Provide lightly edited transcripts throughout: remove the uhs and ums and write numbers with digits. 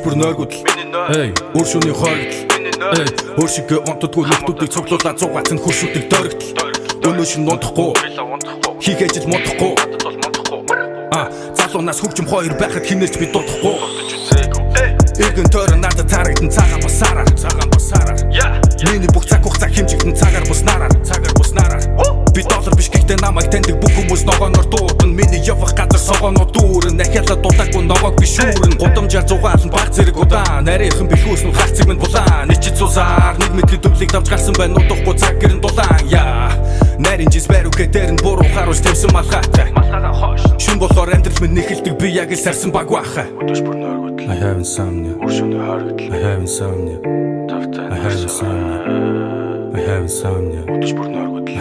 Өдөөж бүр нойргуудл эй өөршөөний хойгдл эй өөршигөө онтодгүй нөхдүүдийг цуглуулаад зугаацсан хуршүүдийг дөрөгдөл өнөө шин унтахгүй хийх ажил модохгүй залуунаас хөгжим хоёр байхад хинээрч би дутахгүй Игэн тойрон надад царагдан цагаан басараар миний бүх цаг хугацаа хэмжигдэн цагаар буснараар би доллар биш гэхдээ намайг таньдаг бүх хүмүүс ногооноор дуудана миний явах газар согооноо дүүрэн ахиалаа дутаагүй ногоог би шүүрэн гудамжаар зугаална баг зэрэг удаан нарийнхан бэлхүүснү харцэг минь булаан ничид сузаар нэг мэдлэг төвлийг давж гарсан байна удахгүй цаг гэрэн дулаан нарийн жис бариугэ дээр нь буруу харуулж тавьсан малгайтай шүн болохоор амьдрал минь нэхэлдэг би яг л сарсан баг баха I have insomnia. I have insomnia. I have insomnia. I have insomnia. I have insomnia.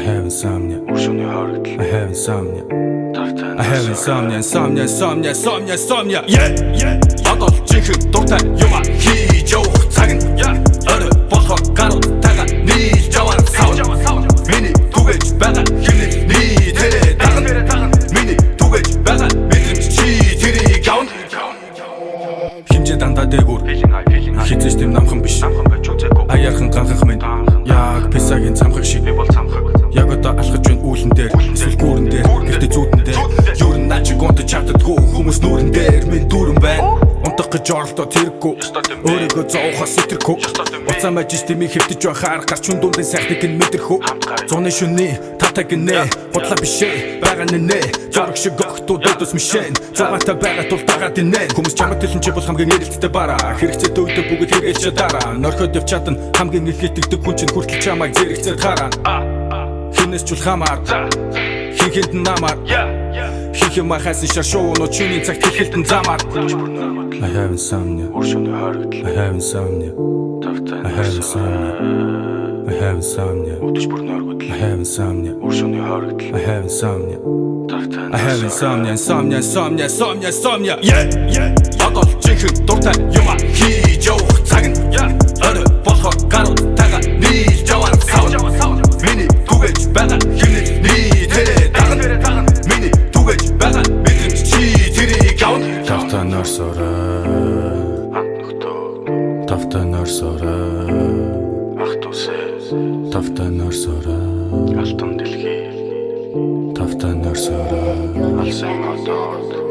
I have insomnia. I have insomnia. Yeah. Одоо чихэн дуртай юм хийж явах цаг нь. Орой болохоор гарууд тага нийлж яваар сав. Миний түгэж байгаа хэмнэлний тэрэ дагна. Миний түгэж байгаа мэдрэмж чи тэрийг явна. Дандаа дээгүүр хизээч тэм намхан биш аяархан ганхах минь яг писагийн цамхаг шиг би бол цамхаг яг одоо алхаж байна үүлэн дээр эсвэл гүүрэн дээр гэртээ зүүдэн дээр юу н начиг онт чатдаггүй хүмүүс нүүрэн дээр минь дүүрэн байна унтах гэж оролдоо тэрэггүй өөрийгөө зоохос сэтэрхүү уцаа мажиж тэмийг хэвтэж байхаар гарч хүн дундын сайхныг нь мэдэрхүү зуны шүний татаг нэ бодлоо бишээ байгаа нэ зориг шиг огтуд дэдс мишэн цагаатай байгаа тул дагаад инэ хүмүүс чамд төлөн чи бол хамгийн эрэлттэй бараа хэрэгцээтэй үедээ бүгд хэрэгэлж чадаа норход явж чадна хамгийн их итгэдэг хүн чинь хүртэл чамайг зэрэгцээр хараа хинээс ч хамаар хинхэнд намаар хийх юм хасан шашуу нөө чиний цагт хэлтэн замаар I have insomnia. I have insomnia. I have insomnia. I have insomnia. I have insomnia. I have insomnia. I have insomnia. Yeah. Одоо чихэн дуртай юм хийж явах цаг нь. Орой болохоор гарууд тага нийлж яваар сав. Миний түгэж байгаа хэмнэлний тэрэ дагна. Миний түгэж байгаа мэдрэмж чи тэрийг явна. Тавтаа норсороо Тавтаа норсороо ах тусээ Тавтаа норсороо алтан дэлхий Тавтаа норсороо алсан хотод